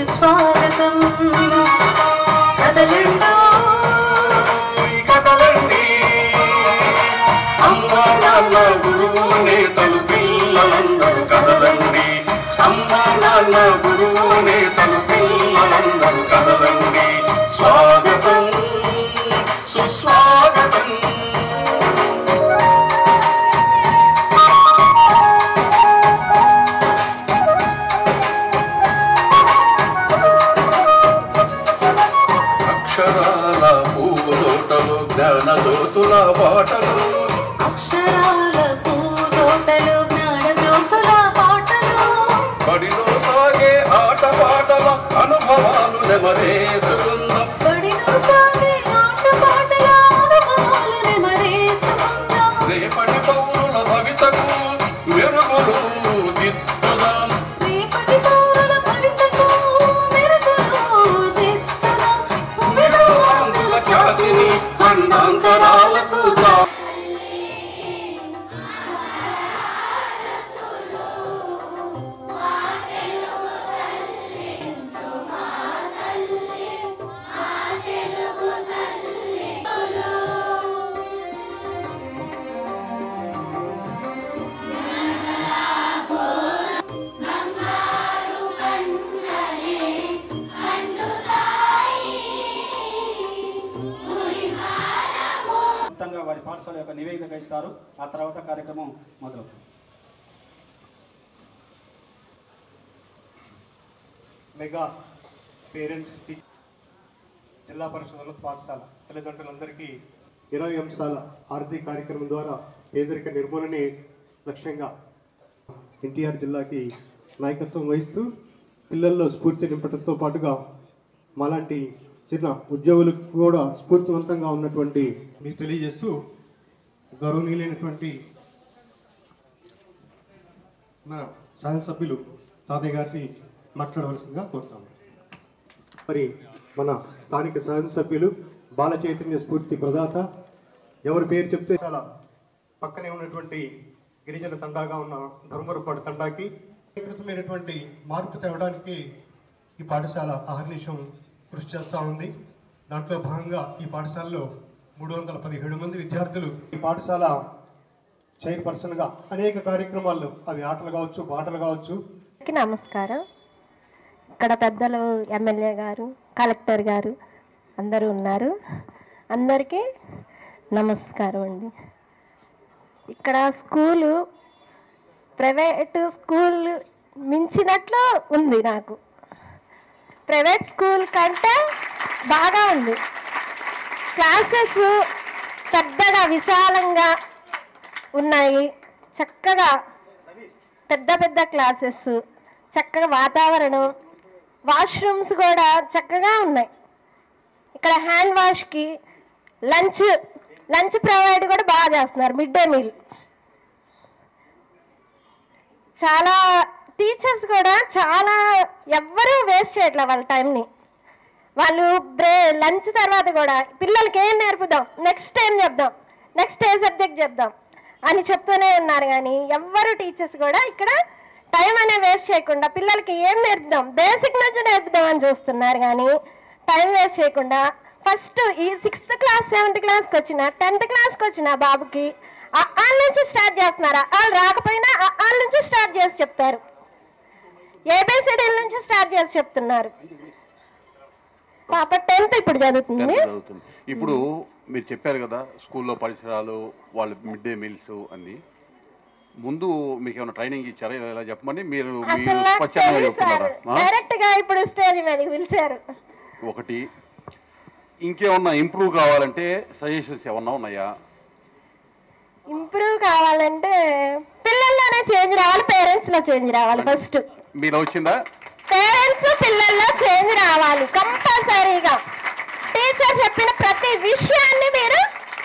स्वागतम कदलंडो कदलंडी अम्मा नान्न गुरुवु नेतलु पिल्लలందరూ कदलंडी अम्मा नान्न गुरुवु नेतलु पिल्लలందరూ कदलंडी स्वागतम सुस्वागतम అక్షరాల పూదోటలు జ్ఞాన జ్యోతుల బాటలు అక్షరాల పూదోటలు జ్ఞాన జ్యోతుల బాటలు బడిలో సాగే ఆట పాటల అనుభవాలు నెమరేసుకుందాం బడిలో సాగే ఆట పాటల అనుభవాలు నెమరేసుకుందాం రేపటి పౌరుల భవితకు మెరుగులు దిద్దుదాం రేపటి పౌరుల భవితకు మెరుగులు దిద్దుదాం ఆంధ్రుల ఖ్యాతిని ఖండాంతరాలకు వారి పాఠశాల యొక్క నివేదిక ఇస్తారు. ఆ తర్వాత కార్యక్రమం మొదలవుతుంది. మెగా పేరెంట్స్ జిల్లా పరిషత్ పాఠశాల తల్లిదండ్రులందరికీ 20 అంశాల ఆర్థిక కార్యక్రమం ద్వారా పేదరిక నిర్మూలనే లక్ష్యంగా ఎన్టీఆర్ జిల్లాకి నాయకత్వం వహిస్తూ పిల్లల్లో స్ఫూర్తి నింపడంతో పాటుగా మాలాంటి చిన్న ఉద్యోగులకు కూడా స్ఫూర్తివంతంగా ఉన్నటువంటి మీకు తెలియజేస్తూ గౌరవనీయులైనటువంటి మన శాసనసభ్యులు తాతయ్య గారిని మాట్లాడవలసిందిగా కోరుతాము. మరి మన స్థానిక శాసనసభ్యులు బాల చైతన్య స్ఫూర్తి ప్రదాత ఎవరి పేరు చెప్తే చాలా పక్కనే ఉన్నటువంటి గిరిజన తండాగా ఉన్న ధర్మరపాడు తండాకి వికృతమైనటువంటి మార్పు తేవడానికి ఈ పాఠశాల అహర్నిశం కృషి చేస్తూ ఉంది. దాంట్లో భాగంగా ఈ పాఠశాలలో 317 మంది విద్యార్థులు ఈ పాఠశాల చైర్పర్సన్గా అనేక కార్యక్రమాల్లో అవి ఆటలు కావచ్చు పాటలు కావచ్చు. నమస్కారం. ఇక్కడ పెద్దలు ఎమ్మెల్యే గారు కలెక్టర్ గారు అందరూ ఉన్నారు. అందరికీ నమస్కారం అండి. ఇక్కడ స్కూలు ప్రైవేటు స్కూల్ మించినట్లు ఉంది. నాకు ప్రైవేట్ స్కూల్ కంటే బాగా ఉంది. క్లాసెస్ పెద్దగా విశాలంగా ఉన్నాయి. చక్కగా పెద్ద పెద్ద క్లాసెస్, చక్కగా వాతావరణం, వాష్రూమ్స్ కూడా చక్కగా ఉన్నాయి. ఇక్కడ హ్యాండ్ వాష్కి లంచ్ ప్రొవైడ్ కూడా బాగా చేస్తున్నారు. Mid day meal. చాలా టీచర్స్ కూడా చాలా ఎవ్వరూ వేస్ట్ చేయట్లే వాళ్ళ టైంని. వాళ్ళు లంచ్ తర్వాత కూడా పిల్లలకి ఏం నేర్పుదాం, నెక్స్ట్ ఏం చెప్దాం, నెక్స్ట్ ఏ సబ్జెక్ట్ చెప్దాం అని చెప్తూనే ఉన్నారు. కానీ ఎవ్వరు టీచర్స్ కూడా ఇక్కడ టైం అనే వేస్ట్ చేయకుండా పిల్లలకి ఏం నేర్పుదాం, బేసిక్ నుంచి నేర్పుదాం అని చూస్తున్నారు. కానీ టైం వేస్ట్ చేయకుండా ఫస్ట్ ఈ 6th క్లాస్ 7th క్లాస్కి వచ్చిన 10th క్లాస్కి వచ్చిన బాబుకి వాళ్ళ నుంచి స్టార్ట్ చేస్తున్నారా, వాళ్ళు రాకపోయినా వాళ్ళ నుంచి స్టార్ట్ చేసి చెప్తారు. ఏబిసిడీల నుంచి స్టార్ట్ చేసి చెప్తున్నారు. పాప 10th ఇప్పుడు చదువుతుంది. ఇప్పుడు మీరు చెప్పారు కదా స్కూల్లో పరిసరాలు, వాళ్ళ మిడ్ డే మీల్స్ అని. ముందు మీకు ఏమైనా ట్రైనింగ్ ఇచ్చారా ఇలా చెప్పమని? మీరు డైరెక్ట్ గా ఇప్పుడు స్టేజ్ మీదకి పిలిచారు. ఒకటి ఇంకేమన్నా ఇంప్రూవ్ కావాలంటే సజెషన్స్ ఏమన్నా ఉన్నాయా? ఇంప్రూవ్ కావాలంటే పిల్లల్లోనే చేంజ్ రావాలి, పేరెంట్స్ లో చేంజ్ రావాలి. ఫస్ట్ మీలో వచ్చిందా? పేరెంట్స్ పిల్లల్లో చేంజ్ రావాలి కంపల్సరీగా. టీచర్ చెప్పిన ప్రతి విషయాన్ని మీరు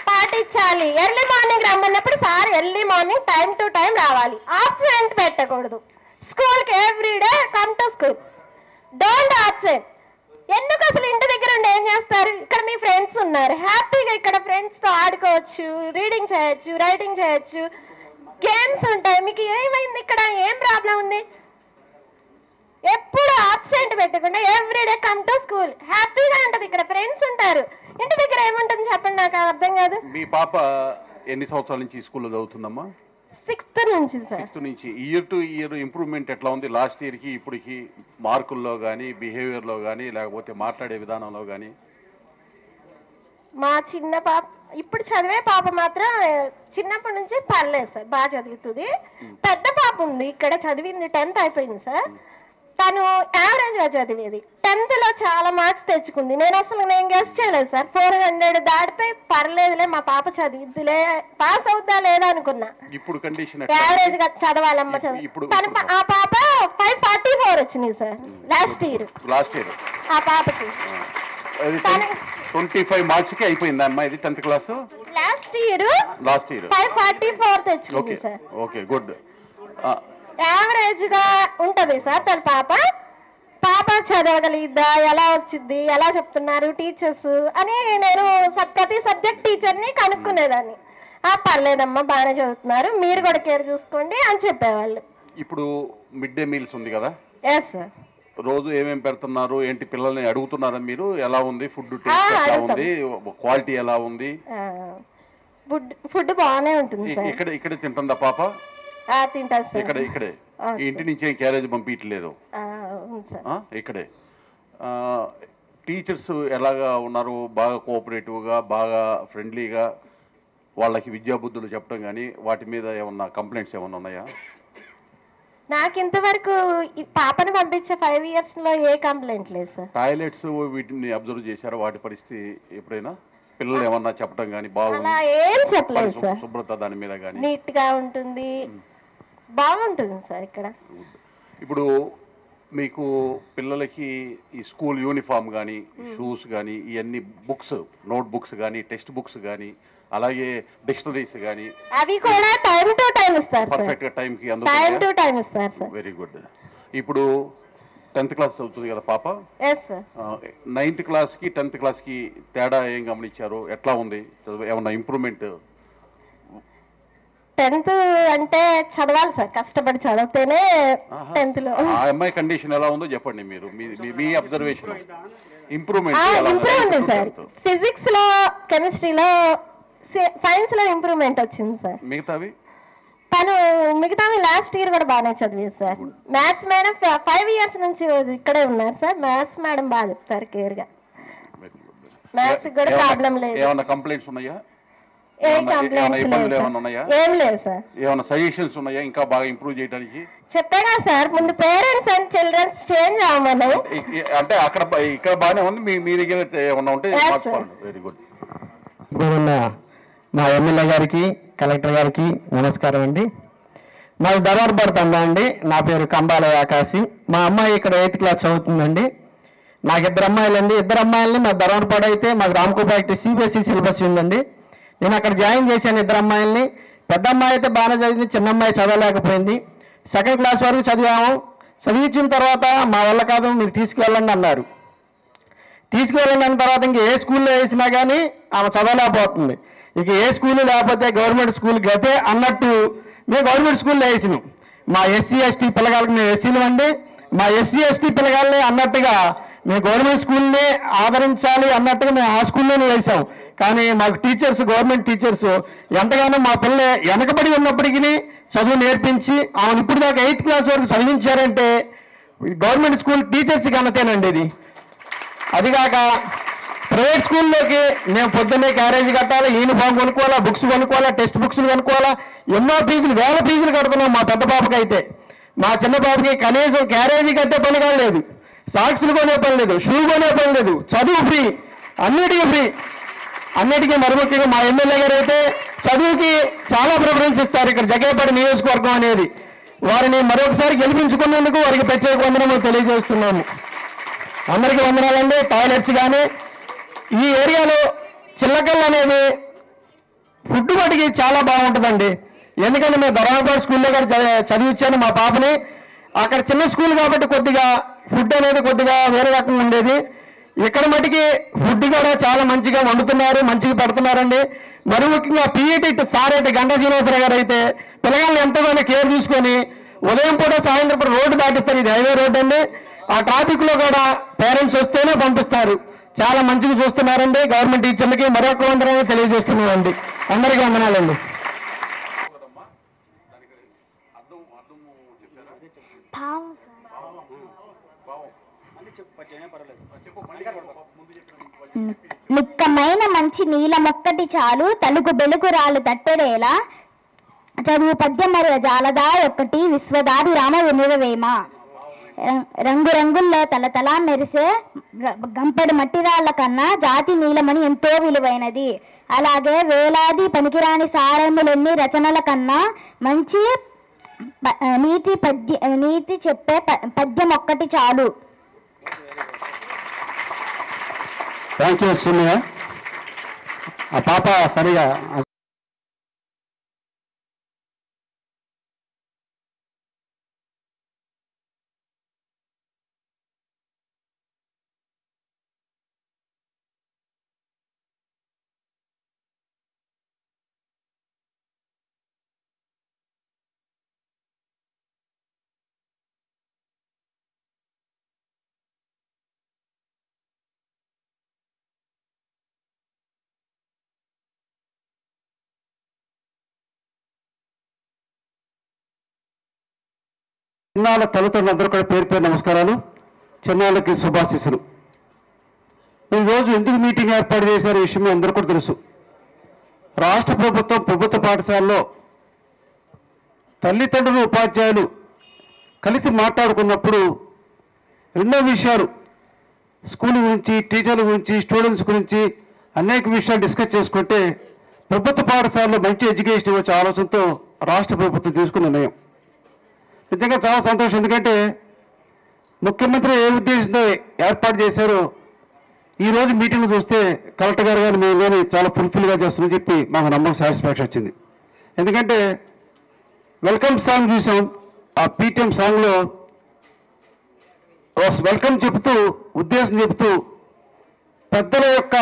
పాటించాలి. ఎర్లీ మార్నింగ్ రమ్మన్నప్పుడు sir early morning time to time రావాలి. ఆబ్సెంట్ పెట్టకూడదు. స్కూల్కి everyday come to school, don't absent. ఎందుకు అసలు ఇంటి దగ్గర ఉండి ఏం చేస్తారు? ఇక్కడ మీ ఫ్రెండ్స్ ఉన్నారు, హ్యాపీగా ఇక్కడ ఫ్రెండ్స్తో ఆడుకోవచ్చు, రీడింగ్ చేయొచ్చు, రైటింగ్ చేయొచ్చు, గేమ్స్ ఉంటాయి. మీకు ఏమైంది? ఇక్కడ ఏం ప్రాబ్లం ఉంది? ఎప్పుడు ఆబ్సెంట్ పెట్టకుండా ఎవ్రీడే కమ్ టు స్కూల్. హ్యాపీగా ఉంటుంది. ఇక్కడ ఫ్రెండ్స్ ఉంటారు. ఇంటి దగ్గర ఏముంటుంది చెప్పండి, నాకు అర్థం కాదు. మీ పాప ఎన్ని సంవత్సరాల నుంచి ఈ స్కూల్లో చదువుతుందమ్మా? 6th నుంచి సార్. 6th నుంచి. ఇయర్ టు ఇయర్ ఇంప్రూవ్మెంట్ ఎట్లా ఉంది? లాస్ట్ ఇయర్కి ఇప్పటికి మార్కుల్లో కానీ, బిహేవియర్లో కానీ, లేకపోతే మాట్లాడే విధానంలో కానీ? మా చిన్న పాప ఇప్పుడు చదివే పాప మాత్రం చిన్నప్పటి నుంచి పర్లేదు సార్, బాగా చదువుతుంది. పెద్ద పాప ఉంది ఇక్కడ, చదివింది 10th అయిపోయింది సార్. తను యావరేజ్గా చదివేది. 10th లో చాలా మార్క్స్ తెచ్చుకుంది. నేను గెస్ చేయలేదు సార్. 400 దాటితే పర్లేదులే మా పాప చదివిద్దిలే, పాస్ అవుతా లేదా అనుకున్నా. ఇప్పుడు కండిషన్ యావరేజ్ గా చదవాలమ్మ చదువు. ఆ పాప 544 వచ్చినాయి సార్ లాస్ట్ ఇయర్. ఆ పాపకి 25 మార్క్స్కి అయిపోయింది అమ్మా ఇది 10th క్లాస్. లాస్ట్ ఇయర్ 544 తెచ్చుకుంది సార్. Okay, good. యావరేజ్ గా ఉంటది సార్ తన పాప చదవగలిగిద్దా, ఎలా వచ్చింది, ఎలా చెప్తున్నారు టీచర్స్ అని నేను ప్రతి సబ్జెక్ట్ టీచర్ని కనుక్కునేదాన్ని. పర్లేదమ్మా బాగానే చదువుతున్నారు, మీరు కూడా కేర్ చూసుకోండి అని చెప్పేవాళ్ళు. ఇప్పుడు మిడ్ డే మీల్స్ ఉంది కదా? Yes sir. రోజు ఏమేమి పెడుతున్నారు ఏంటి పిల్లల్ని అడుగుతున్నారా మీరు? ఎలా ఉంది ఫుడ్, టేస్ట్ ఎలా ఉంది, క్వాలిటీ ఎలా ఉంది? ఫుడ్ బాగానే ఉంటుంది సార్. ఇక్కడ తింటుందా పాప? తింటారు సార్. ఇక్కడే ఇంటి నుంచి క్యారేజ్ పంపించలేదు ఇక్కడే. టీచర్స్ ఎలాగా ఉన్నారు? బాగా కోఆపరేటివ్గా, బాగా ఫ్రెండ్లీగా వాళ్ళకి విద్యాబుద్ధులు చెప్పడం కానీ వాటి మీద ఏమన్నా కంప్లైంట్స్ ఏమన్నా ఉన్నాయా? నాకు ఇంతవరకు పాపను పంపించే 5 years లో ఏ కంప్లైంట్ లేదు సార్. టాయిలెట్స్ వీటిని అబ్జర్వ్ చేశారా? వాటి పరిస్థితి ఎప్పుడైనా పిల్లలు ఏమన్నా చెప్పడం కానీ బాగుంది? ఏం చెప్పలేదు సార్. శుభ్రత దాని మీద కానీ నీట్ గా ఉంటుంది, బాగుంటుంది సార్ ఇక్కడ. ఇప్పుడు మీకు పిల్లలకి ఈ స్కూల్ యూనిఫామ్ కానీ, షూస్ కానీ, ఇవన్నీ బుక్స్, నోట్ బుక్స్ కానీ, టెక్స్ట్ బుక్స్ కానీ, అలాగే డిక్షనరీస్ కానీ అవి కూడా టైం టు టైం ఇస్తారు సార్. పర్ఫెక్ట్ గా టైం కి టైం టు టైం ఇస్తారు సార్. Very good. ఇప్పుడు 10th క్లాస్ చదువుతుంది కదా పాప? Yes sir. 9th క్లాస్కి 10th క్లాస్కి తేడా ఏం గమనించారు? ఎట్లా ఉంది? ఏమన్నా ఇంప్రూవ్మెంట్? 10th అంటే చదవాలి సార్, కష్టపడి చదివితేనే 10th లో. ఆ అమ్మాయి కండిషన్ ఎలా ఉందో చెప్పండి మీరు, మీ అబ్జర్వేషన్. ఇంప్రూవ్ ఉంది సార్. ఫిజిక్స్ లో, కెమిస్ట్రీలో, సైన్స్ లో ఇంప్రూవ్మెంట్ వచ్చింది సార్. మిగతావి లాస్ట్ ఇయర్ కూడా బాగానే చదివేది సార్. మ్యాథ్స్ మేడం 5 years నుంచి ఇక్కడే ఉన్నారు సార్. మ్యాథ్స్ మేడం బాగా చెప్తారు కేర్ గా. మ్యాథ్స్ కూడా ప్రాబ్లం లేదు. ఏమైనా కంప్లైంట్స్ ఉన్నాయా? ఏం లేదు సార్. ఏమైనా సజెషన్స్ ఉన్నాయా ఇంకా బాగా ఇంప్రూవ్ చేయడానికి? చెప్పాగా సార్, ముందు పేరెంట్స్ అండ్ చిల్డ్రన్స్ చేంజ్ అవ్వమని. అంటే ఇక్కడ బాగానే ఉంది, మీ దగ్గర ఏమన్నా ఉంటే మార్చుకోండి. Very good. ఇప్పుడున్న మా ఎమ్మెల్యే గారికి, కలెక్టర్ గారికి నమస్కారం అండి. మాది ధర్వారపడుతుందా అండి. నా పేరు కంబాల ఆకాశి. మా అమ్మాయి ఇక్కడ 8th క్లాస్ చదువుతుందండి. నాకు 2 అమ్మాయిలండి. 2 అమ్మాయిలని మా ధర్వారపాడు అయితే మాకు రామకోపాటి CBSE సిలబస్ ఉందండి. నేను అక్కడ జాయిన్ చేశాను 2 అమ్మాయిల్ని. పెద్ద అమ్మాయి అయితే బాగానే చదివింది, చిన్న అమ్మాయి చదవలేకపోయింది. 2nd క్లాస్ వరకు చదివాము. చదివించిన తర్వాత మా వల్ల కాదు, మీరు తీసుకువెళ్ళండి అన్నారు. తీసుకువెళ్ళండి అన్న తర్వాత ఇంక ఏ స్కూల్లో వేసినా కానీ ఆమె చదవలేకపోతుంది. ఇక ఏ స్కూల్ లేకపోతే గవర్నమెంట్ స్కూల్ గతే అన్నట్టు మేము గవర్నమెంట్ స్కూల్లో వేసినాం. మా SC ST పిల్లగాళ్ళకి మేము ఎస్సీలు అండి, మా SC ST పిల్లగాళ్ళని అన్నట్టుగా మేము గవర్నమెంట్ స్కూల్ని ఆదరించాలి అన్నట్టుగా మేము ఆ స్కూల్లోనే వేసాం. కానీ మాకు టీచర్స్, గవర్నమెంట్ టీచర్స్ ఎంతగానో మా పిల్లలు వెనకబడి ఉన్నప్పటికీ చదువు నేర్పించి ఆమెను ఇప్పుడు దాకా 8th క్లాస్ వరకు చదివించారంటే గవర్నమెంట్ స్కూల్ టీచర్స్ ఘనతేనండి ఇది. అదిగాక ప్రైవేట్ స్కూల్లోకి మేము పొద్దున్నే క్యారేజ్ కట్టాలి, యూనిఫామ్ కొనుక్కోవాలా, బుక్స్ కొనుక్కోవాలా, టెక్స్ట్ బుక్స్లు కొనుక్కోవాలా, ఎన్నో ఫీజులు, 1000 ఫీజులు కడుతున్నాం మా పెద్ద పాపకి అయితే. మా చిన్న పాపకి కనీసం క్యారేజీ కట్టే పని కూడా లేదు, సాక్స్లు కొనే పని లేదు, షూ కొనే పని లేదు, చదువు ఫ్రీ, అన్నిటికీ ఫ్రీ. అన్నిటికీ మరి ముఖ్యంగా మా ఎమ్మెల్యే గారు అయితే చదువుకి చాలా ప్రిఫరెన్స్ ఇస్తారు. ఇక్కడ జగ్గయ్యపేట నియోజకవర్గం అనేది వారిని మరొకసారి గెలిపించుకున్నందుకు వారికి ప్రత్యేక వందనము తెలియజేస్తున్నాము. అందరికీ వందనాలండి. టాయిలెట్స్ కానీ ఈ ఏరియాలో చిల్లకల్లు అనేది ఫుడ్ మటుకి చాలా బాగుంటుందండి. ఎందుకంటే మేము ధర్మపాడు స్కూల్లో కూడా చదివించాను మా పాపని. అక్కడ చిన్న స్కూల్ కాబట్టి కొద్దిగా ఫుడ్ అనేది కొద్దిగా వేరే రకంగా ఉండేది. ఇక్కడ మటుకి ఫుడ్ కూడా చాలా మంచిగా వండుతున్నారు, మంచిగా పెడుతున్నారండి. మరి ముఖ్యంగా PET సార్ అయితే గంటా శ్రీనివాసరావు గారు అయితే పిల్లగాళ్ళని ఎంతగానో కేర్ తీసుకొని ఉదయం పూట సాయంత్రం పూట రోడ్డు దాటిస్తారు. ఇది హైవే రోడ్డు అండి. ఆ ట్రాఫిక్ లో కూడా పేరెంట్స్ వస్తేనే పంపిస్తారు. చాలా మంచిగా చూస్తున్నారండి. గవర్నమెంట్ టీచర్లకి మరొక వందనాలు తెలియజేస్తున్నామండి. అందరికీ వందనాలండి. నిక్కమైన మంచి నీలమొక్కటి చాలు, తలుకు బెలుకు రాళ్ళు తట్టెడేలా, చదువు పద్యం మరియు జాలదా ఒక్కటి, విశ్వదాభిరామ వినురవేమ. రంగురంగుల్లో తలతలా మెరిసే గంపెడు మట్టిరాళ్ల కన్నా జాతి నీలమని ఎంతో విలువైనది. అలాగే వేలాది పనికిరాని సారములెన్ని రచనల కన్నా మంచి నీతి చెప్పే పద్యం ఒక్కటి చాలు. Thank you Sumayya. ఆ పాప సరిగా చిన్నాళ్ళ తల్లిదండ్రులందరూ కూడా పేరు పేరు నమస్కారాలు. చిన్నాళ్ళకి శుభాశీస్సులు. ఈరోజు ఎందుకు మీటింగ్ ఏర్పాటు చేశారు విషయం మీ అందరూ కూడా తెలుసు. రాష్ట్ర ప్రభుత్వం ప్రభుత్వ పాఠశాలలో తల్లిదండ్రులు ఉపాధ్యాయులు కలిసి మాట్లాడుకున్నప్పుడు ఎన్నో విషయాలు స్కూల్ గురించి, టీచర్ల గురించి, స్టూడెంట్స్ గురించి అనేక విషయాలు డిస్కస్ చేసుకుంటే ప్రభుత్వ పాఠశాలలో మంచి ఎడ్యుకేషన్ ఇవ్వచ్చే ఆలోచనతో రాష్ట్ర ప్రభుత్వం తీసుకున్న నిర్ణయం నిజంగా చాలా సంతోషం. ఎందుకంటే ముఖ్యమంత్రి ఏ ఉద్దేశంతో ఏర్పాటు చేశారో ఈరోజు మీటింగ్లు చూస్తే కలెక్టర్ గారు కానీ మేము కానీ చాలా ఫుల్ఫిల్గా చేస్తున్నామని చెప్పి మాకు నమ్మకం, సాటిస్ఫాక్షన్ వచ్చింది. ఎందుకంటే వెల్కమ్ సాంగ్ చూసాం. ఆ పీటీఎం సాంగ్లో వెల్కమ్ చెబుతూ, ఉద్దేశం చెబుతూ పెద్దల యొక్క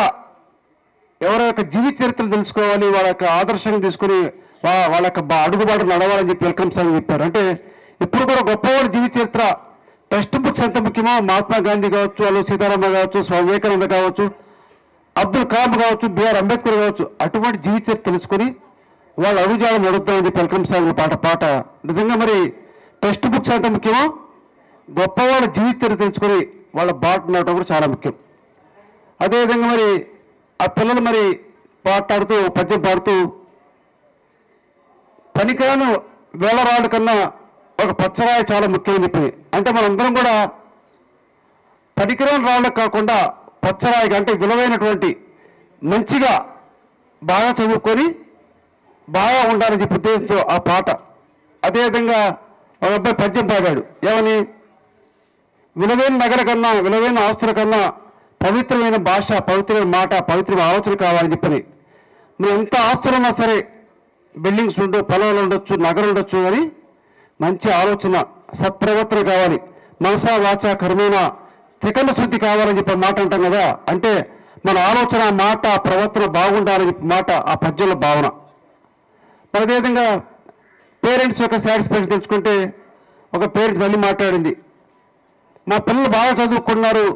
ఎవరి యొక్క జీవిత చరిత్రలు తెలుసుకోవాలి, వాళ్ళ యొక్క ఆదర్శంగా తీసుకుని వాళ్ళ యొక్క అడుగుబాటు నడవాలని చెప్పి వెల్కమ్ సాంగ్ చెప్పారు. అంటే ఇప్పుడు కూడా గొప్పవాళ్ళ జీవిత చరిత్ర టెక్స్ట్ బుక్స్ ఎంత ముఖ్యమో మహాత్మా గాంధీ కావచ్చు, అల్లు సీతారామ కావచ్చు, స్వామి వివేకానంద కావచ్చు, అబ్దుల్ కలాం కావచ్చు, బిఆర్ అంబేద్కర్ కావచ్చు, అటువంటి జీవిత చరిత్ర తెలుసుకొని వాళ్ళ అడుగుజాడలు నడుద్దామని చెప్పి వెల్కమ్ సాంగ్ పాట నిజంగా మరి టెక్స్ట్ బుక్స్ ఎంత ముఖ్యమో గొప్పవాళ్ళ జీవిత చరిత్ర తెలుసుకొని వాళ్ళ బాట నడవడం కూడా చాలా ముఖ్యం. అదేవిధంగా మరి ఆ పిల్లలు మరి పాడుతూ పద్యం పాడుతూ పనికిరాను వేలరాళ్ళ కన్నా ఒక పచ్చరాయి చాలా ముఖ్యమని చెప్పి, అంటే మనందరం కూడా పనికిరాని రాళ్ళకు కాకుండా పచ్చరాయిగా, అంటే విలువైనటువంటి మంచిగా బాగా చదువుకొని బాగా ఉండాలని చెప్పి ఉద్దేశంతో ఆ పాట. అదేవిధంగా ఒక అబ్బాయి పద్యం పాడాడు. ఏమని? విలువైన నగల కన్నా, విలువైన ఆస్తుల కన్నా పవిత్రమైన భాష, పవిత్రమైన మాట, పవిత్రమైన ఆలోచన కావాలని చెప్పని. మనం ఎంత ఆస్తులున్నా సరే, బిల్డింగ్స్ పొలాలు ఉండొచ్చు, నగలు ఉండొచ్చు, అని మంచి ఆలోచన, సత్ప్రవర్తన కావాలి. మనసా వాచ కర్మేణ త్రికండ శుద్ధి కావాలని చెప్పి మాట అంటాం కదా. అంటే మన ఆలోచన, మాట, ప్రవర్తన బాగుండాలని చెప్పి మాట ఆ పద్యంలో భావన. మరి అదేవిధంగా పేరెంట్స్ యొక్క సాటిస్ఫాక్షన్ తెలుసుకుంటే ఒక పేరెంట్ తల్లి మాట్లాడింది, మా పిల్లలు బాగా చదువుకున్నారు,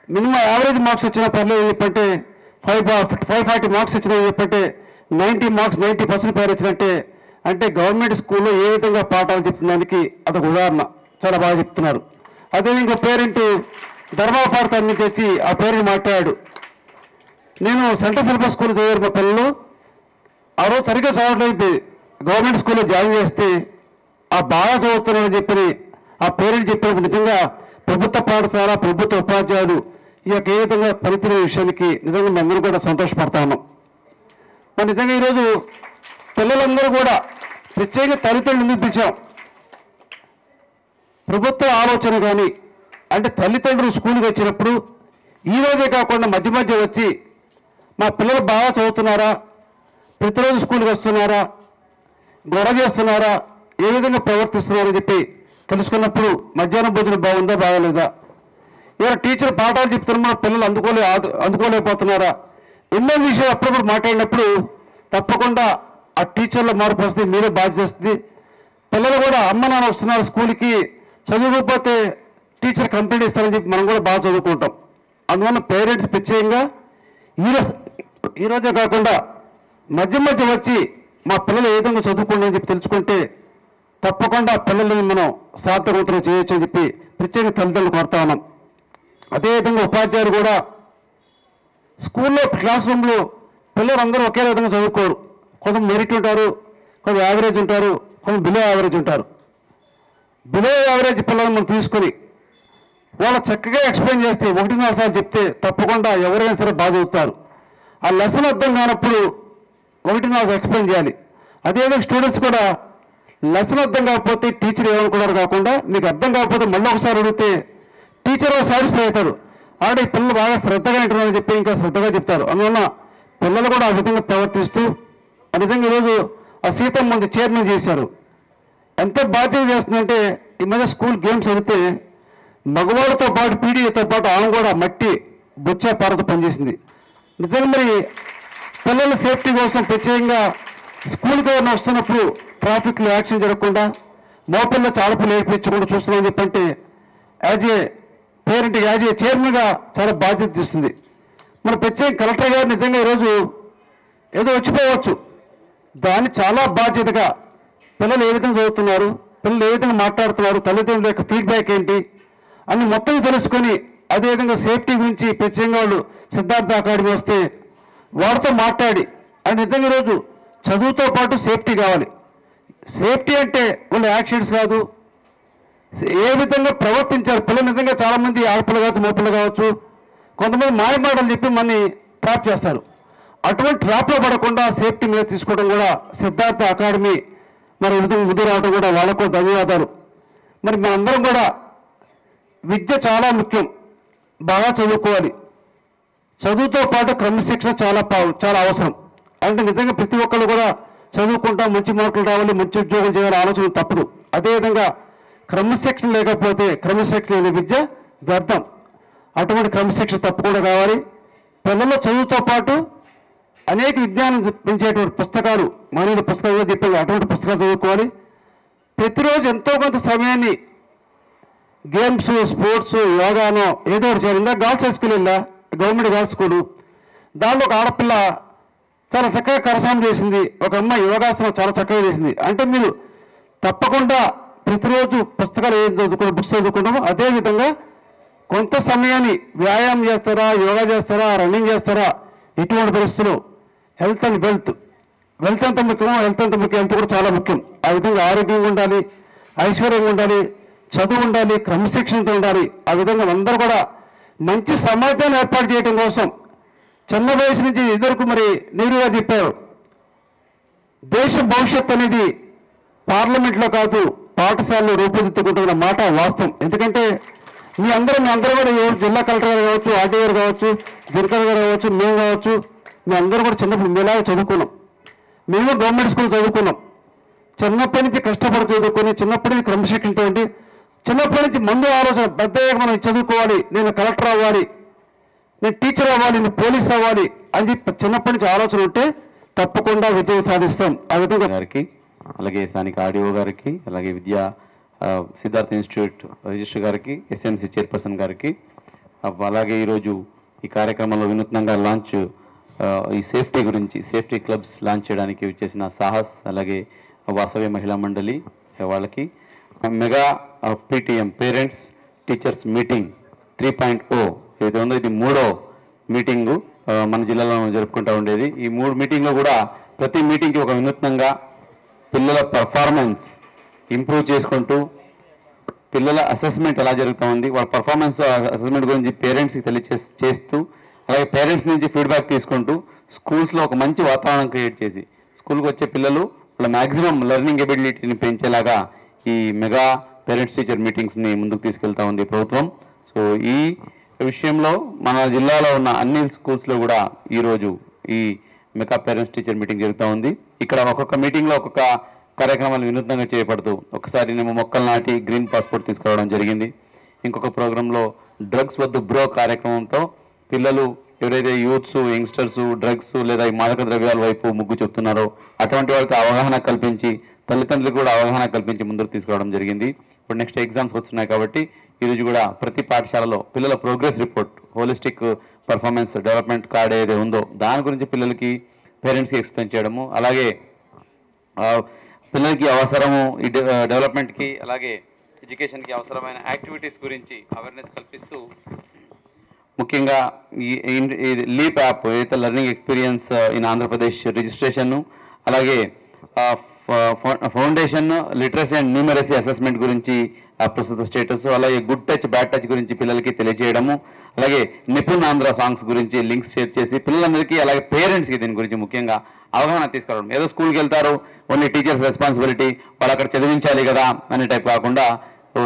మినిమం యావరేజ్ మార్క్స్ వచ్చినా పర్లేదు చెప్పంటే 540 మార్క్స్ వచ్చినాయి చెప్పంటే 90 మార్క్స్ 90% పేరు వచ్చినట్టే. అంటే గవర్నమెంట్ స్కూల్లో ఏ విధంగా పాఠాలు చెప్తున్న దానికి అదొక ఉదాహరణ. చాలా బాగా చెప్తున్నారు. అదేవిధంగా పేరెంట్ ధర్మపాఠం నుంచి వచ్చి ఆ పేరెంట్ మాట్లాడాడు, నేను సెంట్రల్ సిలబస్ స్కూల్ చదివారు మా పిల్లలు, ఆ రోజు సరిగ్గా చదవట్లేదు, గవర్నమెంట్ స్కూల్లో జాయిన్ చేస్తే ఆ బాగా చదువుతున్నారని చెప్పి ఆ పేరెంట్ చెప్పినప్పుడు నిజంగా ప్రభుత్వ పాఠశాల, ప్రభుత్వ ఉపాధ్యాయులు ఈ యొక్క ఏ విధంగా పనితీరే విషయానికి నిజంగా మేము అందరూ కూడా సంతోషపడతా ఉన్నాం. మరి నిజంగా ఈరోజు పిల్లలందరూ కూడా ప్రత్యేక తల్లిదండ్రులు ఎందుకు పిలిచాం? ప్రభుత్వ ఆలోచన కానీ, అంటే తల్లిదండ్రులు స్కూల్కి వచ్చినప్పుడు ఈ రోజే కాకుండా మధ్య మధ్య వచ్చి మా పిల్లలు బాగా చదువుతున్నారా, ప్రతిరోజు స్కూల్కి వస్తున్నారా, గొడవ చేస్తున్నారా, ఏ విధంగా ప్రవర్తిస్తున్నారని చెప్పి తెలుసుకున్నప్పుడు మధ్యాహ్నం భోజనం బాగుందా, బాగలేదా, ఎవరు టీచర్ పాఠాలు చెప్తున్నా పిల్లలు అందుకోలేకపోతున్నారా, ఎన్నో విషయాలు అప్పుడప్పుడు మాట్లాడినప్పుడు తప్పకుండా ఆ టీచర్ల మార్పు వస్తుంది, మీరే బాధ్యత వస్తుంది. పిల్లలు కూడా అమ్మ నాన్న వస్తున్నారు స్కూల్కి, చదువుకోకపోతే టీచర్ కంప్లైంట్ ఇస్తారని చెప్పి మనం కూడా బాగా చదువుకుంటాం. అందువల్ల పేరెంట్స్ ప్రత్యేకంగా ఈరోజే కాకుండా మధ్య మధ్య వచ్చి మా పిల్లలు ఏ విధంగా చదువుకోండి అని చెప్పి తెలుసుకుంటే తప్పకుండా పిల్లల్ని మనం సార్థకవంతం చేయొచ్చు అని చెప్పి ప్రత్యేకంగా తల్లిదండ్రులు కోరుతా ఉన్నాం. అదేవిధంగా ఉపాధ్యాయులు కూడా స్కూల్లో క్లాస్ రూమ్లో పిల్లలందరూ ఒకే విధంగా చదువుకోరు. కొంత మెరిట్ ఉంటారు, కొంత యావరేజ్ ఉంటారు, కొంత బిలో యావరేజ్ ఉంటారు. బిలో యావరేజ్ పిల్లలను మనం తీసుకొని వాళ్ళు చక్కగా ఎక్స్ప్లెయిన్ చేస్తే 1-4 సార్లు చెప్తే తప్పకుండా ఎవరైనా సరే బాగా చదువుతారు. ఆ లెసన్ అర్థం కానప్పుడు 1-4 ఎక్స్ప్లెయిన్ చేయాలి. అదేవిధంగా స్టూడెంట్స్ కూడా లెసన్ అర్థం కాకపోతే టీచర్ ఏమనుకున్నారు కాకుండా మీకు అర్థం కాకపోతే మళ్ళీ ఒకసారి అడిగితే టీచర్ సాటిస్ఫై అవుతాడు. ఆల్రెడీ పిల్లలు బాగా శ్రద్ధగా వింటున్నారని చెప్పి ఇంకా శ్రద్ధగా చెప్తారు. అందువల్ల పిల్లలు కూడా ఆ విధంగా ప్రవర్తిస్తూ నిజంగా ఈరోజు ఆ సీతమ్మ ముందు చైర్మన్ చేశారు. ఎంత బాధ్యత చేస్తుందంటే ఈ మధ్య స్కూల్ గేమ్స్ అడిగితే మగవాళ్ళతో పాటు పీడీతో పాటు ఆమె కూడా మట్టి బొచ్చా పారతో పనిచేసింది. నిజంగా మరి పిల్లల సేఫ్టీ కోసం ప్రత్యేకంగా స్కూల్కి ఎవరైనా వస్తున్నప్పుడు ట్రాఫిక్లో యాక్షన్ జరగకుండా మోపిల్ల చాడపిల్ల ఏడిపించకుండా చూస్తున్నామని చెప్పంటే as a parent, as a చైర్మన్గా చాలా బాధ్యత తీస్తుంది. మన ప్రత్యేక కలెక్టర్ గారు నిజంగా ఈరోజు ఏదో వచ్చిపోవచ్చు, దాన్ని చాలా బాధ్యతగా పిల్లలు ఏ విధంగా చదువుతున్నారు, పిల్లలు ఏ విధంగా మాట్లాడుతున్నారు, తల్లిదండ్రుల యొక్క ఫీడ్బ్యాక్ ఏంటి అని మొత్తం తెలుసుకొని అదేవిధంగా సేఫ్టీ గురించి ప్రత్యేకంగా వాళ్ళు సిద్ధార్థ అకాడమీ వస్తే వాడితో మాట్లాడి అండ్ నిజంగా ఈరోజు చదువుతో పాటు సేఫ్టీ కావాలి. సేఫ్టీ అంటే వాళ్ళు యాక్సిడెంట్స్ కాదు, ఏ విధంగా ప్రవర్తించారు పిల్లలు. నిజంగా చాలామంది ఆడపిల్ల కావచ్చు, మోపిల్ల కావచ్చు, కొంతమంది మాయమాటలు చెప్పి మనని ట్రాప్ చేస్తారు. అటువంటి ట్రాప్లో పడకుండా సేఫ్టీ మీద తీసుకోవడం కూడా సిద్ధార్థ అకాడమీ మరి ముందు రావడం కూడా వాళ్ళకు ధన్యవాదాలు. మరి మనందరం కూడా విద్య చాలా ముఖ్యం, బాగా చదువుకోవాలి. చదువుతో పాటు క్రమశిక్షణ చాలా అవసరం. అంటే నిజంగా ప్రతి ఒక్కళ్ళు కూడా చదువుకుంటాం, మంచి మార్కులు రావాలి, మంచి ఉద్యోగం చేయాలి ఆలోచన తప్పదు. అదేవిధంగా క్రమశిక్షణ లేకపోతే క్రమశిక్షణ లేని విద్య వ్యర్థం. అటువంటి క్రమశిక్షణ తప్పకుండా కావాలి. పిల్లల చదువుతో పాటు అనేక విజ్ఞానం పెంచేటువంటి పుస్తకాలు, మానవుల పుస్తకాలు చెప్పారు, అటువంటి పుస్తకాలు చదువుకోవాలి. ప్రతిరోజు ఎంతో కొంత సమయాన్ని గేమ్స్, స్పోర్ట్స్, యోగానో ఏదో ఒకటి చేయాలి. ఇందాక గర్ల్స్ హై స్కూల్ వెళ్ళా, గవర్నమెంట్ గర్ల్స్ స్కూలు, దానిలో ఒక ఆడపిల్ల చాలా చక్కగా కరసాం చేసింది, ఒక అమ్మాయి యోగాసనం చాలా చక్కగా చేసింది. అంటే మీరు తప్పకుండా ప్రతిరోజు పుస్తకాలు ఏం చదువుకుంటాం, బుక్స్ చదువుకుంటామో అదేవిధంగా కొంత సమయాన్ని వ్యాయామం చేస్తారా, యోగా చేస్తారా, రన్నింగ్ చేస్తారా, ఎటువంటి పరిస్థితులు హెల్త్ అండ్ వెల్త్ ఎంత ముఖ్యమో హెల్త్ అంత ముఖ్యం, హెల్త్ కూడా చాలా ముఖ్యం. ఆ విధంగా ఆరోగ్యంగా ఉండాలి, ఐశ్వర్యంగా ఉండాలి, చదువు ఉండాలి, క్రమశిక్షణతో ఉండాలి. ఆ విధంగా అందరూ కూడా మంచి సమాజాన్ని ఏర్పాటు చేయడం కోసం చిన్న వయసు నుంచి ఇదివరకు మరి నెహ్రూ గారు చెప్పారు, దేశ భవిష్యత్ అనేది పార్లమెంట్లో కాదు పాఠశాలలో రూపుదిద్దుకుంటున్న మాట వాస్తవం. ఎందుకంటే మీ అందరూ కూడా జిల్లా కలెక్టర్ గారు కావచ్చు, ఆర్టీ గారు కావచ్చు, దినకర్ గారు కావచ్చు, మేము కావచ్చు, మీ అందరూ కూడా చిన్నప్పుడు మీలాగా చదువుకున్నాం. మేము గవర్నమెంట్ స్కూల్ చదువుకున్నాం. చిన్నప్పటి నుంచి కష్టపడి చదువుకొని చిన్నప్పటి నుంచి క్రమశిక్షణతో ఉండి చిన్నప్పటి నుంచి ముందు ఆలోచన పెద్దగా మనం చదువుకోవాలి, నేను కలెక్టర్ అవ్వాలి, నేను టీచర్ అవ్వాలి, నేను పోలీస్ అవ్వాలి అని చెప్పి చిన్నప్పటి నుంచి ఆలోచన ఉంటే తప్పకుండా విజయం సాధిస్తాం. ఆ విధంగా గారికి, అలాగే స్థానిక ఆర్డీఓ గారికి, అలాగే సిద్ధార్థ ఇన్స్టిట్యూట్ రిజిస్టర్ గారికి, ఎస్ఎంసీ చైర్పర్సన్ గారికి, అలాగే ఈరోజు ఈ కార్యక్రమంలో వినూత్నంగా లాంచ్ ఈ సేఫ్టీ గురించి సేఫ్టీ క్లబ్స్ లాంచ్ చేయడానికి వచ్చేసిన సాహస్, అలాగే వాసవి మహిళా మండలి వాళ్ళకి, mega PTM parents teachers meeting 3.0 ఏదైతే ఉందో ఇది 3వ మీటింగు మన జిల్లాలో జరుపుకుంటూ ఉండేది. ఈ 3 మీటింగ్లో కూడా ప్రతి మీటింగ్కి ఒక వినూత్నంగా పిల్లల పర్ఫార్మెన్స్ ఇంప్రూవ్ చేసుకుంటూ పిల్లల అసెస్మెంట్ ఎలా జరుగుతూ ఉంది, వాళ్ళ పర్ఫార్మెన్స్ అసెస్మెంట్ గురించి పేరెంట్స్కి తెలియచేస్తూ అలాగే పేరెంట్స్ నుంచి ఫీడ్బ్యాక్ తీసుకుంటూ స్కూల్స్లో ఒక మంచి వాతావరణం క్రియేట్ చేసి స్కూల్కి వచ్చే పిల్లలు వాళ్ళ మ్యాక్సిమం లెర్నింగ్ ఎబిలిటీని పెంచేలాగా ఈ మెగా పేరెంట్స్ టీచర్ మీటింగ్స్ని ముందుకు తీసుకెళ్తా ఉంది ప్రభుత్వం. సో ఈ విషయంలో మన జిల్లాలో ఉన్న అన్ని స్కూల్స్లో కూడా ఈరోజు ఈ మెగా పేరెంట్స్ టీచర్ మీటింగ్ జరుగుతూ ఉంది. ఇక్కడ ఒక్కొక్క మీటింగ్లో ఒక్కొక్క కార్యక్రమాలు వినూత్నంగా చేపడుతూ ఒకసారి మేము మొక్కలు నాటి గ్రీన్ పాస్పోర్ట్ తీసుకురావడం జరిగింది. ఇంకొక ప్రోగ్రాంలో డ్రగ్స్ వద్దు బ్రో కార్యక్రమంతో పిల్లలు ఎవరైతే యూత్స్, యంగ్స్టర్స్ డ్రగ్స్ లేదా ఈ మాదక ద్రవ్యాల వైపు మొగ్గు చూపుతున్నారో అటువంటి వాళ్ళకి అవగాహన కల్పించి, తల్లిదండ్రులకు కూడా అవగాహన కల్పించి ముందుకు తీసుకురావడం జరిగింది. ఇప్పుడు నెక్స్ట్ ఎగ్జామ్స్ వస్తున్నాయి కాబట్టి ఈరోజు కూడా ప్రతి పాఠశాలలో పిల్లల progress report, holistic performance development card ఏదైతే ఉందో దాని గురించి పిల్లలకి, పేరెంట్స్కి ఎక్స్ప్లెయిన్ చేయడము, అలాగే పిల్లలకి అవసరము ఈ డెవలప్మెంట్కి అలాగే ఎడ్యుకేషన్కి అవసరమైన యాక్టివిటీస్ గురించి అవేర్నెస్ కల్పిస్తూ, ముఖ్యంగా ఈ లీప్ యాప్ ఏదైతే learning experience in Andhra Pradesh registration, అలాగే foundation literacy and numeracy assessment గురించి ప్రస్తుత స్టేటస్, అలాగే గుడ్ టచ్ బ్యాడ్ టచ్ గురించి పిల్లలకి తెలియజేయడము, అలాగే నిపుణ్ ఆంధ్ర సాంగ్స్ గురించి లింక్స్ షేర్ చేసి పిల్లలందరికీ అలాగే పేరెంట్స్కి దీని గురించి ముఖ్యంగా అవగాహన తీసుకురావడం. ఏదో స్కూల్కి వెళ్తారు, ఓన్లీ టీచర్స్ రెస్పాన్సిబిలిటీ, వాళ్ళు అక్కడ చదివించాలి కదా అనే టైప్ కాకుండా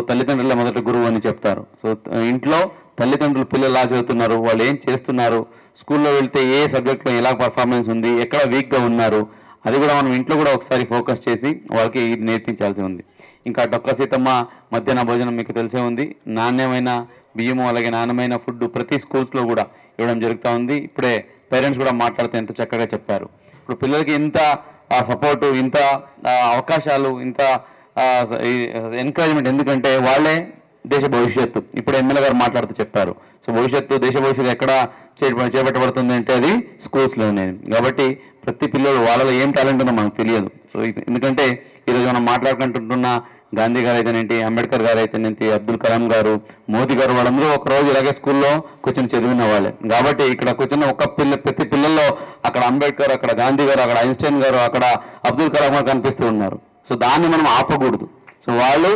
తల్లిదండ్రుల మొదటి గురువు అని చెప్తారు. సో ఇంట్లో తల్లిదండ్రులు పిల్లలు ఎలా చదువుతున్నారు, వాళ్ళు ఏం చేస్తున్నారు, స్కూల్లో వెళ్తే ఏ సబ్జెక్ట్లో ఎలా పర్ఫార్మెన్స్ ఉంది, ఎక్కడ వీక్గా ఉన్నారు, అది కూడా మనం ఇంట్లో కూడా ఒకసారి ఫోకస్ చేసి వాళ్ళకి నేర్పించాల్సి ఉంది. ఇంకా డొక్క సీతమ్మ మధ్యాహ్న భోజనం మీకు తెలిసే ఉంది. నాణ్యమైన బియ్యము అలాగే నాణ్యమైన ఫుడ్ ప్రతి స్కూల్స్లో కూడా ఇవ్వడం జరుగుతూ ఉంది. ఇప్పుడే పేరెంట్స్ కూడా మాట్లాడుతూ ఎంత చక్కగా చెప్పారు. ఇప్పుడు పిల్లలకి ఇంత సపోర్టు, ఇంత అవకాశాలు, ఇంత ఎంకరేజ్మెంట్ ఎందుకంటే వాళ్ళే దేశ భవిష్యత్తు. ఇప్పుడు ఎమ్మెల్యే గారు మాట్లాడుతూ చెప్పారు. సో భవిష్యత్తు, దేశ భవిష్యత్తు ఎక్కడ చేపట్టబడుతుంది అంటే అది స్కూల్స్లోనే. కాబట్టి ప్రతి పిల్లలు వాళ్ళలో ఏం టాలెంట్ ఉందో మనకు తెలియదు. సో ఎందుకంటే ఈరోజు మనం మాట్లాడుకుంటున్న గాంధీ గారు అయితేనేంటి, అంబేద్కర్ గారు అయితేనేంటి, అబ్దుల్ కలాం గారు, మోదీ గారు, వాళ్ళందరూ ఒకరోజు ఇలాగే స్కూల్లో కూర్చొని చదివిన వాళ్ళే. కాబట్టి ఇక్కడ కూర్చున్న ప్రతి పిల్లల్లో అక్కడ అంబేద్కర్, అక్కడ గాంధీ గారు, అక్కడ ఐన్స్టైన్ గారు, అక్కడ అబ్దుల్ కలాం గారు కనిపిస్తూ ఉన్నారు. సో దాన్ని మనం ఆపకూడదు. సో వాళ్ళు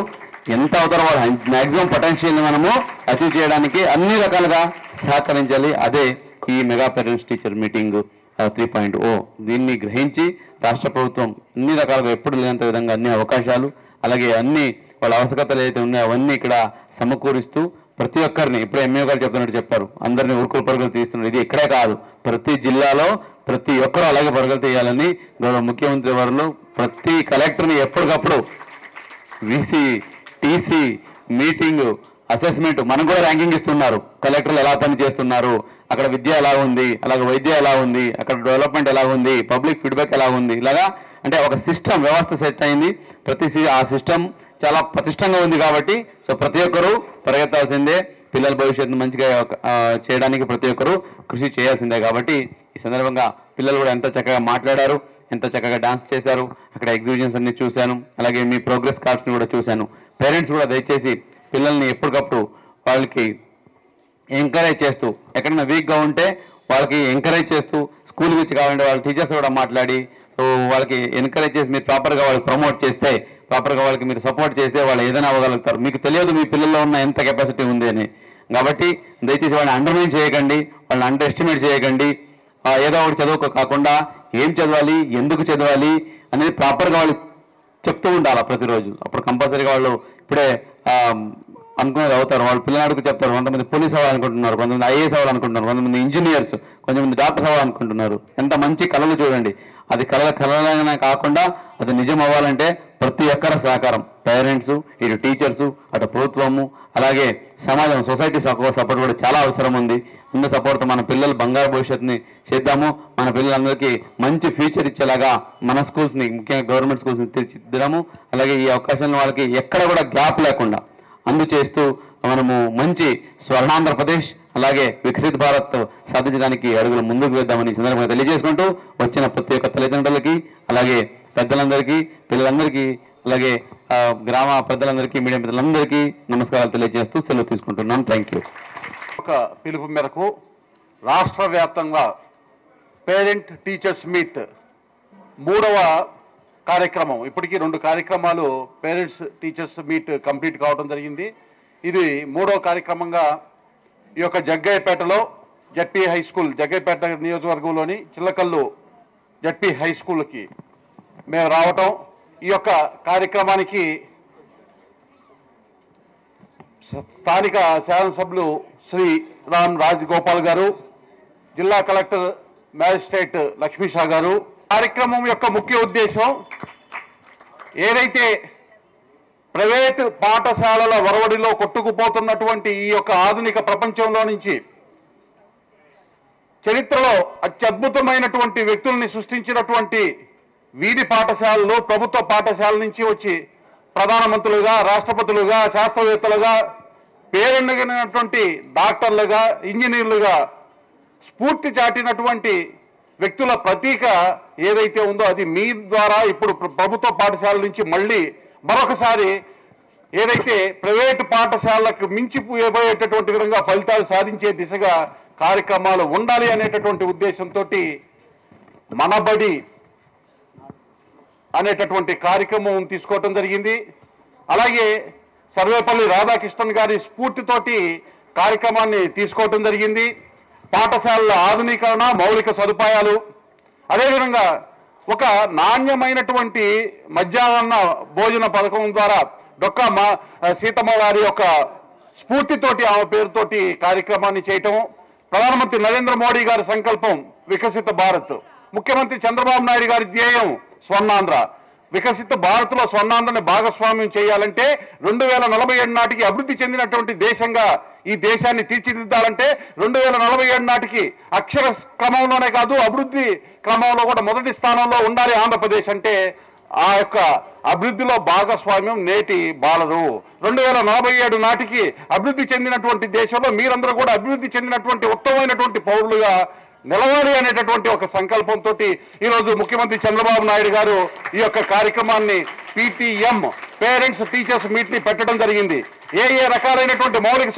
ఎంత అవుతారో వాళ్ళ మ్యాక్సిమం పొటెన్షియల్ని మనము అచీవ్ చేయడానికి అన్ని రకాలుగా సహకరించాలి. అదే ఈ మెగా పేరెంట్స్ టీచర్ మీటింగ్ 3.0. దీన్ని గ్రహించి రాష్ట్ర ప్రభుత్వం అన్ని రకాలుగా ఎప్పుడు లేనంత విధంగా అన్ని అవకాశాలు అలాగే అన్ని వాళ్ళ అవసరతలు ఏదైతే ఉన్నాయో అవన్నీ ఇక్కడ సమకూరుస్తూ ప్రతి ఒక్కరిని, ఇప్పుడు ఎంఏ గారు చెప్తున్నట్టు చెప్పారు, అందరినీ ఉరుకులు పరుగులు తీస్తున్నారు. ఇది ఇక్కడే కాదు, ప్రతి జిల్లాలో ప్రతి ఒక్కరూ అలాగే పరుగులు తీయాలని గౌరవ ముఖ్యమంత్రి వారు ప్రతి కలెక్టర్ని ఎప్పటికప్పుడు వీసీ, టీసీ, మీటింగ్, అసెస్మెంట్ మనకు కూడా ర్యాంకింగ్ ఇస్తున్నారు. కలెక్టర్లు ఎలా పని చేస్తున్నారు, అక్కడ విద్య ఎలా ఉంది, అలాగే వైద్య ఎలా ఉంది, అక్కడ డెవలప్మెంట్ ఎలా ఉంది, పబ్లిక్ ఫీడ్బ్యాక్ ఎలా ఉంది, ఇలాగా అంటే ఒక సిస్టమ్ వ్యవస్థ సెట్ అయింది. ఆ సిస్టమ్ చాలా పటిష్టంగా ఉంది. కాబట్టి సో ప్రతి ఒక్కరూ పరిగెత్తాల్సిందే. పిల్లల భవిష్యత్తును మంచిగా చేయడానికి ప్రతి ఒక్కరూ కృషి చేయాల్సిందే. కాబట్టి ఈ సందర్భంగా పిల్లలు కూడా ఎంత చక్కగా మాట్లాడారు, ఎంత చక్కగా డాన్స్ చేశారు. అక్కడ ఎగ్జిబిషన్స్ అన్ని చూశాను, అలాగే మీ ప్రోగ్రెస్ కార్డ్స్ని కూడా చూశాను. పేరెంట్స్ కూడా దయచేసి పిల్లల్ని ఎప్పటికప్పుడు వాళ్ళకి ఎంకరేజ్ చేస్తూ, ఎక్కడైనా వీక్గా ఉంటే వాళ్ళకి ఎంకరేజ్ చేస్తూ, స్కూల్కి వచ్చి కావాలంటే వాళ్ళ టీచర్స్ కూడా మాట్లాడి వాళ్ళకి ఎంకరేజ్ చేసి మీరు ప్రాపర్గా వాళ్ళకి ప్రమోట్ చేస్తే, ప్రాపర్గా వాళ్ళకి మీరు సపోర్ట్ చేస్తే వాళ్ళు ఏదైనా అవ్వగలుగుతారు. మీకు తెలియదు మీ పిల్లల్లో ఉన్న ఎంత కెపాసిటీ ఉంది అని. కాబట్టి దయచేసి వాళ్ళని అండర్మైన్ చేయకండి, వాళ్ళని అండర్ ఎస్టిమేట్ చేయకండి. ఏదో ఒకటి చదువుకో కాకుండా ఏం చదవాలి, ఎందుకు చదవాలి అనేది ప్రాపర్గా వాళ్ళు చెప్తూ ఉండాలి ప్రతిరోజు. అప్పుడు కంపల్సరీగా వాళ్ళు ఇప్పుడే అనుకునేది అవుతారు. వాళ్ళు పిల్లలు అడుగుతూ చెప్తారు. కొంతమంది పోలీస్ అవ్వాలనుకుంటున్నారు, కొంతమంది ఐఏఎస్ అవ్వాలనుకుంటున్నారు, కొంతమంది ఇంజనీర్స్, కొంతమంది డాక్టర్స్ అవ్వాలనుకుంటున్నారు. ఎంత మంచి కళలు చూడండి. అది కళలనే కాకుండా అది నిజం అవ్వాలంటే ప్రతి ఒక్కరి సహకారం, పేరెంట్స్, ఇటు టీచర్సు, అటు ప్రభుత్వము, అలాగే సమాజం, సొసైటీ సపోర్ట్ కూడా చాలా అవసరం ఉంది. అందరి సపోర్ట్తో మన పిల్లలు బంగారు భవిష్యత్తుని చేద్దాము. మన పిల్లలందరికీ మంచి ఫ్యూచర్ ఇచ్చేలాగా మన స్కూల్స్ని, ముఖ్యంగా గవర్నమెంట్ స్కూల్స్ని తీర్చిదిద్దాము. అలాగే ఈ అవకాశాలను వాళ్ళకి ఎక్కడ కూడా గ్యాప్ లేకుండా అందచేస్తూ మనము మంచి స్వర్ణాంధ్రప్రదేశ్ అలాగే వికసిత్ భారత్ సాధించడానికి అడుగులు ముందుకు వేద్దామని సందర్భంగా తెలియజేసుకుంటూ వచ్చిన ప్రతి ఒక్క తల్లిదండ్రులకి, అలాగే పెద్దలందరికీ, పిల్లలందరికీ, అలాగే గ్రామ పెద్దలందరికీ, మీడియా పెద్దలందరికీ నమస్కారాలు తెలియజేస్తూ సెలవు తీసుకుంటున్నాను. Thank you. ఒక పిలుపు మేరకు రాష్ట్ర వ్యాప్తంగా పేరెంట్ టీచర్స్ మీట్ 3వ కార్యక్రమం, ఇప్పటికీ 2 కార్యక్రమాలు పేరెంట్స్ టీచర్స్ మీట్ కంప్లీట్ కావడం జరిగింది. ఇది 3వ కార్యక్రమంగా ఈ యొక్క జగ్గయ్యపేటలో జడ్పీ హై స్కూల్, జగ్గయ్యపేట నియోజకవర్గంలోని చిల్లకల్లు జడ్పీ హై స్కూల్కి మేము రావటం, ఈ యొక్క కార్యక్రమానికి స్థానిక శాసనసభ్యులు శ్రీ రామ్ రాజగోపాల్ గారు, జిల్లా కలెక్టర్ మ్యాజిస్ట్రేట్ లక్ష్మీషా గారు. కార్యక్రమం యొక్క ముఖ్య ఉద్దేశం ఏదైతే ప్రైవేటు పాఠశాలల ఒరవడిలో కొట్టుకుపోతున్నటువంటి ఈ యొక్క ఆధునిక ప్రపంచంలో నుంచి చరిత్రలో అత్యద్భుతమైనటువంటి వ్యక్తుల్ని సృష్టించినటువంటి వీధి పాఠశాలలో ప్రభుత్వ పాఠశాల నుంచి వచ్చి ప్రధానమంత్రులుగా, రాష్ట్రపతులుగా, శాస్త్రవేత్తలుగా, పేరెన్నికైనటువంటి డాక్టర్లుగా, ఇంజనీర్లుగా స్ఫూర్తి చాటినటువంటి వ్యక్తుల ప్రతీక ఏదైతే ఉందో అది మీ ద్వారా ఇప్పుడు ప్రభుత్వ పాఠశాల నుంచి మళ్ళీ మరొకసారి ఏదైతే ప్రైవేటు పాఠశాలకు మించిపోయేటటువంటి విధంగా ఫలితాలు సాధించే దిశగా కార్యక్రమాలు ఉండాలి అనేటటువంటి ఉద్దేశంతో మనబడి అనేటటువంటి కార్యక్రమం తీసుకోవటం జరిగింది. అలాగే సర్వేపల్లి రాధాకృష్ణన్ గారి స్ఫూర్తితోటి కార్యక్రమాన్ని తీసుకోవటం జరిగింది. పాఠశాలల ఆధునీకరణ, మౌలిక సదుపాయాలు, అదేవిధంగా ఒక నాణ్యమైనటువంటి మధ్యాహ్న భోజన పథకం ద్వారా డొక్కా సీతమ్మ వారి యొక్క స్ఫూర్తితోటి ఆమె పేరుతోటి కార్యక్రమాన్ని చేయటం, ప్రధానమంత్రి నరేంద్ర మోడీ గారి సంకల్పం వికసిత భారత్, ముఖ్యమంత్రి చంద్రబాబు నాయుడు గారి ధ్యేయం స్వర్ణాంధ్ర. వికసిత భారత్లో స్వర్ణాంధ్రని భాగస్వామ్యం చేయాలంటే 2047 నాటికి అభివృద్ధి చెందినటువంటి దేశంగా ఈ దేశాన్ని తీర్చిదిద్దాలంటే 2047 నాటికి అక్షర క్రమంలోనే కాదు అభివృద్ధి క్రమంలో కూడా మొదటి స్థానంలో ఉండాలి ఆంధ్రప్రదేశ్ అంటే. ఆ యొక్క అభివృద్ధిలో భాగస్వామ్యం నేటి బాలరు. 2047 నాటికి అభివృద్ధి చెందినటువంటి దేశంలో మీరందరూ కూడా అభివృద్ధి చెందినటువంటి ఉత్తమమైనటువంటి పౌరులుగా నిలవాలి అనేటటువంటి ఒక సంకల్పంతో ఈరోజు ముఖ్యమంత్రి చంద్రబాబు నాయుడు గారు ఈ యొక్క కార్యక్రమాన్ని PTM పేరెంట్స్ టీచర్స్ మీట్ని పెట్టడం జరిగింది. ఏ రకాలైనటువంటి మౌలిక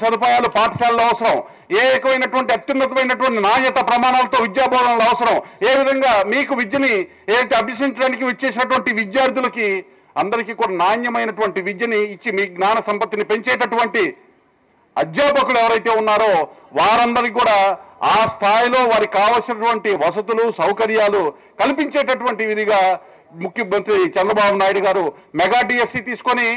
సదుపాయాలు పాఠశాలలో అవసరం, ఏ రకమైనటువంటి అత్యున్నతమైనటువంటి నాణ్యత ప్రమాణాలతో విద్యాబోధనలు అవసరం, ఏ విధంగా మీకు విద్యని ఏదైతే అభ్యసించడానికి విచ్చేసినటువంటి విద్యార్థులకి అందరికీ కూడా నాణ్యమైనటువంటి విద్యని ఇచ్చి మీ జ్ఞాన సంపత్తిని పెంచేటటువంటి అధ్యాపకులు ఎవరైతే ఉన్నారో వారందరికీ కూడా ఆ స్థాయిలో వారికి కావలసినటువంటి వసతులు, సౌకర్యాలు కల్పించేటటువంటి విధిగా ముఖ్యమంత్రి చంద్రబాబు నాయుడు గారు మెగా DSC తీసుకొని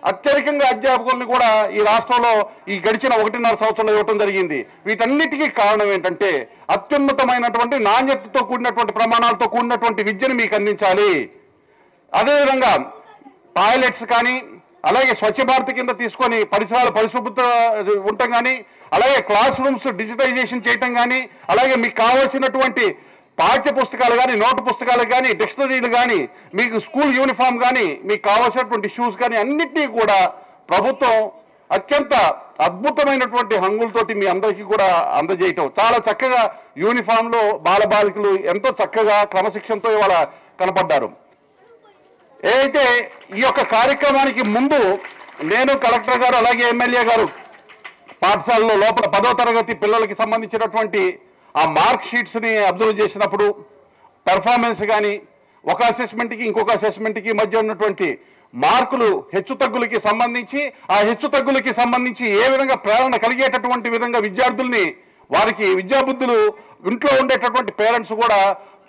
అత్యధికంగా అధ్యాపకులను కూడా ఈ రాష్ట్రంలో ఈ గడిచిన 1.5 సంవత్సరంలో ఇవ్వటం జరిగింది. వీటన్నిటికీ కారణం ఏంటంటే అత్యున్నతమైనటువంటి నాణ్యతతో కూడినటువంటి ప్రమాణాలతో కూడినటువంటి విద్యను మీకు అందించాలి. అదేవిధంగా టాయిలెట్స్ కానీ, అలాగే స్వచ్ఛ భారత్ కింద తీసుకొని పరిసరాలు పరిశుభ్రత ఉండటం కానీ, అలాగే క్లాస్ రూమ్స్ డిజిటైజేషన్ చేయటం కానీ, అలాగే మీకు కావాల్సినటువంటి పాఠ్య పుస్తకాలు కానీ, నోటు పుస్తకాలు కానీ, డిక్షనరీలు కానీ, మీకు స్కూల్ యూనిఫామ్ కానీ, మీకు కావాల్సినటువంటి షూస్ కానీ అన్నిటినీ కూడా ప్రభుత్వం అత్యంత అద్భుతమైనటువంటి హంగులతోటి మీ అందరికీ కూడా అందజేయటం. చాలా చక్కగా యూనిఫామ్లో బాలబాలికలు ఎంతో చక్కగా క్రమశిక్షణతో ఇవాళ కనపడ్డారు. ఏదైతే ఈ యొక్క కార్యక్రమానికి ముందు నేను కలెక్టర్ గారు అలాగే ఎమ్మెల్యే గారు పాఠశాలలో లోపల 10వ తరగతి పిల్లలకి సంబంధించినటువంటి ఆ మార్క్ షీట్స్ని అబ్జర్వ్ చేసినప్పుడు పెర్ఫార్మెన్స్ కానీ, ఒక అసెస్మెంట్కి ఇంకొక అసెస్మెంట్కి మధ్య ఉన్నటువంటి మార్కులు హెచ్చుతగ్గులకి సంబంధించి ఆ హెచ్చుతగ్గులకి సంబంధించి ఏ విధంగా ప్రేరణ కలిగేటటువంటి విధంగా విద్యార్థుల్ని వారికి విద్యాబుద్ధులు ఇంట్లో ఉండేటటువంటి పేరెంట్స్ కూడా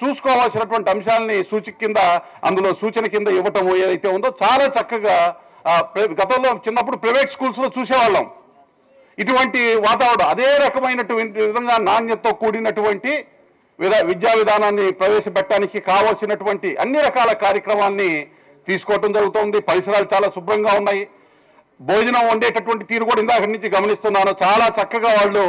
చూసుకోవాల్సినటువంటి అంశాలని అందులో సూచన కింద ఇవ్వటం ఏదైతే ఉందో చాలా చక్కగా గతంలో చిన్నప్పుడు ప్రైవేట్ స్కూల్స్లో చూసేవాళ్ళం. ఇటువంటి వాతావరణం అదే రకమైనటువంటి విధంగా నాణ్యతతో కూడినటువంటి విద్యా విధానాన్ని ప్రవేశపెట్టడానికి కావాల్సినటువంటి అన్ని రకాల కార్యక్రమాల్ని తీసుకోవటం జరుగుతుంది. పరిసరాలు చాలా శుభ్రంగా ఉన్నాయి. భోజనం వండేటటువంటి తీరు కూడా ఇందాక నుంచి గమనిస్తున్నాను. చాలా చక్కగా వాళ్ళు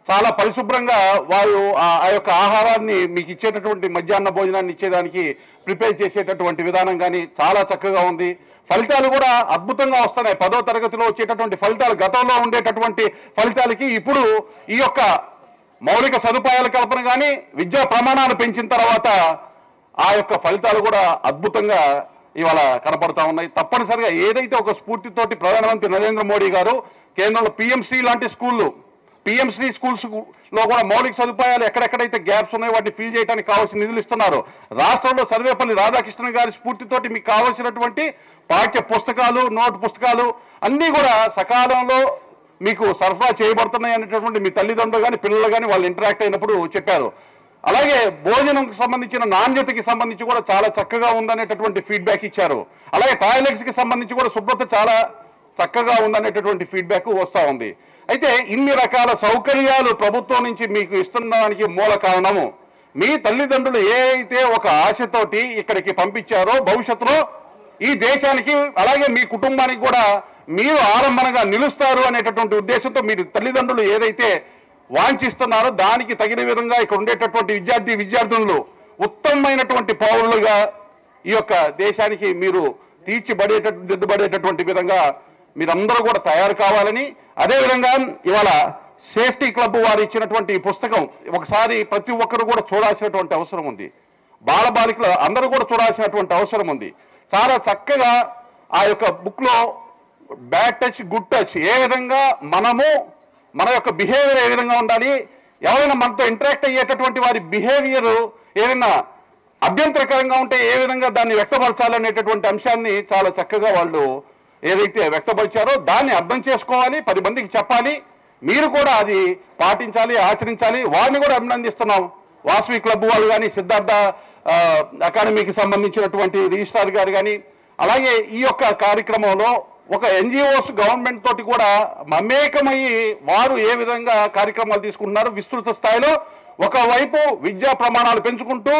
చాలా పరిశుభ్రంగా వారు ఆ యొక్క ఆహారాన్ని మీకు ఇచ్చేటటువంటి మధ్యాహ్న భోజనాన్ని ఇచ్చేదానికి ప్రిపేర్ చేసేటటువంటి విధానం కానీ చాలా చక్కగా ఉంది. ఫలితాలు కూడా అద్భుతంగా వస్తున్నాయి. 10వ తరగతిలో వచ్చేటటువంటి ఫలితాలు గతంలో ఉండేటటువంటి ఫలితాలకి ఇప్పుడు ఈ యొక్క మౌలిక సదుపాయాల కల్పన కానీ విద్యా ప్రమాణాలు పెంచిన తర్వాత ఆ యొక్క ఫలితాలు కూడా అద్భుతంగా ఇవాళ కనపడతా ఉన్నాయి. తప్పనిసరిగా ఏదైతే ఒక స్ఫూర్తితోటి ప్రధానమంత్రి నరేంద్ర మోడీ గారు కేంద్రంలో PMశ్రీ లాంటి స్కూళ్ళు, PMశ్రీ స్కూల్స్లో కూడా మౌలిక సదుపాయాలు ఎక్కడెక్కడైతే గ్యాప్స్ ఉన్నాయో వాటిని ఫిల్ చేయడానికి కావాల్సిన నిధులు ఇస్తున్నారు. రాష్ట్రంలో సర్వేపల్లి రాధాకృష్ణ గారి స్ఫూర్తితోటి మీకు కావాల్సినటువంటి పాఠ్య పుస్తకాలు, నోటు పుస్తకాలు అన్నీ కూడా సకాలంలో మీకు సరఫరా చేయబడుతున్నాయి అనేటటువంటి మీ తల్లిదండ్రులు కానీ పిల్లలు కానీ వాళ్ళు ఇంటరాక్ట్ అయినప్పుడు చెప్పారు. అలాగే భోజనంకి సంబంధించిన నాణ్యతకి సంబంధించి కూడా చాలా చక్కగా ఉందనేటటువంటి ఫీడ్బ్యాక్ ఇచ్చారు. అలాగే టాయిలెట్స్కి సంబంధించి కూడా శుభ్రత చాలా చక్కగా ఉందనేటటువంటి ఫీడ్బ్యాక్ వస్తూ ఉంది. అయితే ఇన్ని రకాల సౌకర్యాలు ప్రభుత్వం నుంచి మీకు ఇస్తున్నదానికి మూల కారణము మీ తల్లిదండ్రులు ఏదైతే ఒక ఆశతోటి ఇక్కడికి పంపించారో భవిష్యత్తులో ఈ దేశానికి అలాగే మీ కుటుంబానికి కూడా మీరు ఆలంబనగా నిలుస్తారు అనేటటువంటి ఉద్దేశంతో మీరు తల్లిదండ్రులు ఏదైతే వాంఛిస్తున్నారో దానికి తగిన విధంగా ఇక్కడ ఉండేటటువంటి విద్యార్థులు ఉత్తమమైనటువంటి పౌరులుగా ఈ యొక్క దేశానికి మీరు దిద్దుబడేటటువంటి విధంగా మీరందరూ కూడా తయారు కావాలని, అదేవిధంగా ఇవాళ సేఫ్టీ క్లబ్ వారు ఇచ్చినటువంటి పుస్తకం ఒకసారి ప్రతి ఒక్కరు కూడా చూడాల్సినటువంటి అవసరం ఉంది. బాలబాలికలు అందరూ కూడా చూడాల్సినటువంటి అవసరం ఉంది. చాలా చక్కగా ఆ యొక్క బుక్లో బ్యాడ్ టచ్, గుడ్ టచ్, ఏ విధంగా మనము మన యొక్క బిహేవియర్ ఏ విధంగా ఉండాలి, ఎవరైనా మనతో ఇంటరాక్ట్ అయ్యేటటువంటి వారి బిహేవియర్ ఏదైనా అభ్యంతరకరంగా ఉంటే ఏ విధంగా దాన్ని వ్యక్తపరచాలనేటటువంటి అంశాన్ని చాలా చక్కగా వాళ్ళు ఏదైతే వ్యక్తపరిచారో దాన్ని అర్థం చేసుకోవాలి, 10 మందికి చెప్పాలి, మీరు కూడా అది పాటించాలి, ఆచరించాలి. వారిని కూడా అభినందిస్తున్నాం. వాసవి క్లబ్ వాళ్ళు కానీ, సిద్ధార్థ అకాడమీకి సంబంధించినటువంటి రిజిస్ట్రార్ గారు కానీ, అలాగే ఈ యొక్క కార్యక్రమంలో ఒక ఎన్జిఓస్ గవర్నమెంట్ తోటి కూడా మమేకమయ్యి వారు ఏ విధంగా కార్యక్రమాలు తీసుకుంటున్నారు విస్తృత స్థాయిలో. ఒకవైపు విద్యా ప్రమాణాలు పెంచుకుంటూ,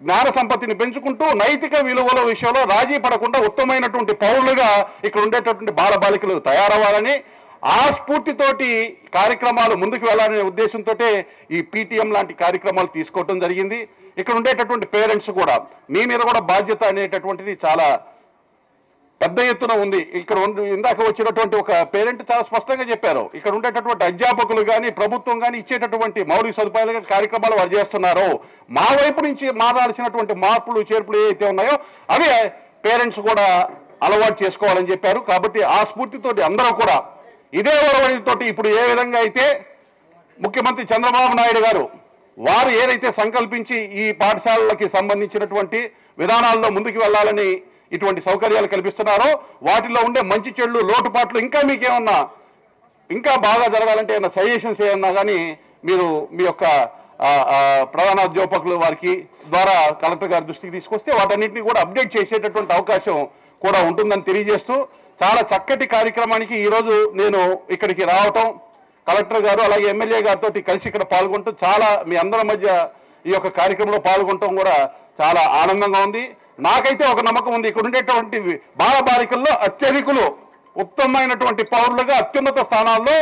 జ్ఞాన సంపత్తిని పెంచుకుంటూ, నైతిక విలువల విషయంలో రాజీ పడకుండా ఉత్తమమైనటువంటి పౌరులుగా ఇక్కడ ఉండేటటువంటి బాలబాలికలు తయారవ్వాలని, ఆ స్ఫూర్తితోటి కార్యక్రమాలు ముందుకు వెళ్ళాలనే ఉద్దేశంతో ఈ పీటీఎం లాంటి కార్యక్రమాలు తీసుకోవటం జరిగింది. ఇక్కడ ఉండేటటువంటి పేరెంట్స్ కూడా మీ మీద కూడా బాధ్యత అనేటటువంటిది చాలా పెద్ద ఎత్తున ఉంది. ఇక్కడ ఇందాక వచ్చినటువంటి ఒక పేరెంట్ చాలా స్పష్టంగా చెప్పారు, ఇక్కడ ఉండేటటువంటి అధ్యాపకులు కానీ ప్రభుత్వం కానీ ఇచ్చేటటువంటి మౌలిక సదుపాయాలు కార్యక్రమాలు వారు చేస్తున్నారు. మా వైపు నుంచి మారాల్సినటువంటి మార్పులు చేర్పులు ఏవైతే ఉన్నాయో అవి పేరెంట్స్ కూడా అలవాటు చేసుకోవాలని చెప్పారు. కాబట్టి ఆ స్ఫూర్తితోటి అందరూ కూడా ఇదే ఒరవడితోటి ఇప్పుడు ఏ విధంగా అయితే ముఖ్యమంత్రి చంద్రబాబు నాయుడు గారు వారు ఏదైతే సంకల్పించి ఈ పాఠశాలలకి సంబంధించినటువంటి విధానాల్లో ముందుకు వెళ్ళాలని ఇటువంటి సౌకర్యాలు కల్పిస్తున్నారో వాటిలో ఉండే మంచి చెడులు లోటుపాట్లు ఇంకా మీకేమన్నా ఇంకా బాగా జరగాలంటే ఏమన్నా సజెషన్స్ ఏమన్నా కానీ మీరు మీ యొక్క ప్రధానోద్యోపకులు వారికి ద్వారా కలెక్టర్ గారి దృష్టికి తీసుకొస్తే వాటన్నింటినీ కూడా అప్డేట్ చేసేటటువంటి అవకాశం కూడా ఉంటుందని తెలియజేస్తూ చాలా చక్కటి కార్యక్రమానికి ఈరోజు నేను ఇక్కడికి రావటం, కలెక్టర్ గారు అలాగే ఎమ్మెల్యే గారితో కలిసి ఇక్కడ పాల్గొంటూ చాలా మీ అందరి మధ్య ఈ యొక్క కార్యక్రమంలో పాల్గొనటం కూడా చాలా ఆనందంగా ఉంది. నాకైతే ఒక నమ్మకం ఉంది, ఇక్కడ ఉండేటువంటి బాలబాలికల్లో అత్యధికులు ఉత్తమమైనటువంటి పౌరులుగా అత్యున్నత స్థానాల్లో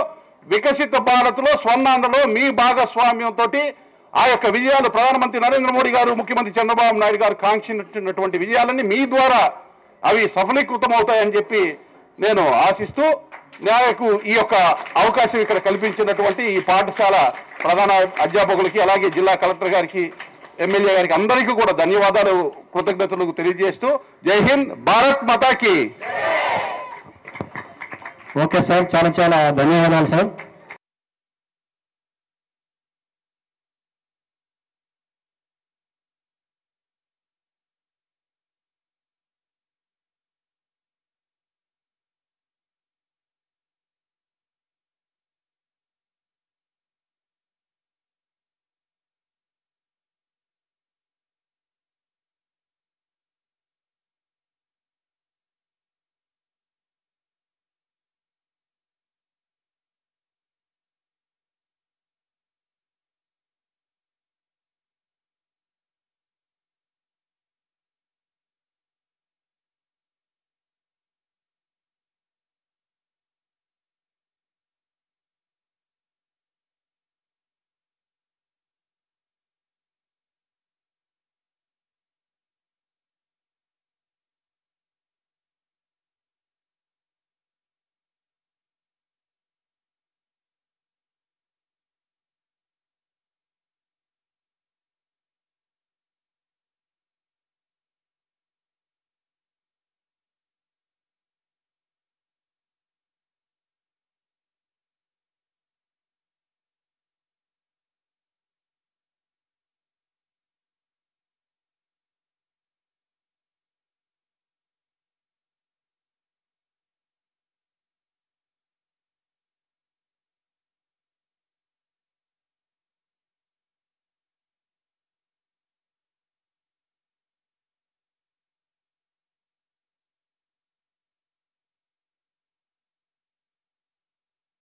వికసిత భారత్లో స్వర్ణాంధ్రలో మీ భాగస్వామ్యంతో ఆ యొక్క విజయాలు ప్రధానమంత్రి నరేంద్ర మోడీ గారు ముఖ్యమంత్రి చంద్రబాబు నాయుడు గారు కాంక్షించినటువంటి విజయాలన్నీ మీ ద్వారా అవి సఫలీకృతం అవుతాయని చెప్పి నేను ఆశిస్తూ నాకు ఈ యొక్క అవకాశం ఇక్కడ కల్పించినటువంటి ఈ పాఠశాల ప్రధాన అధ్యాపకులకి అలాగే జిల్లా కలెక్టర్ గారికి ఎమ్మెల్యే గారికి అందరికీ కూడా ధన్యవాదాలు కృతజ్ఞతలు తెలియజేస్తూ జై హింద్, భారత్ మాతాకి. ఓకే సార్, చాలా ధన్యవాదాలు సార్.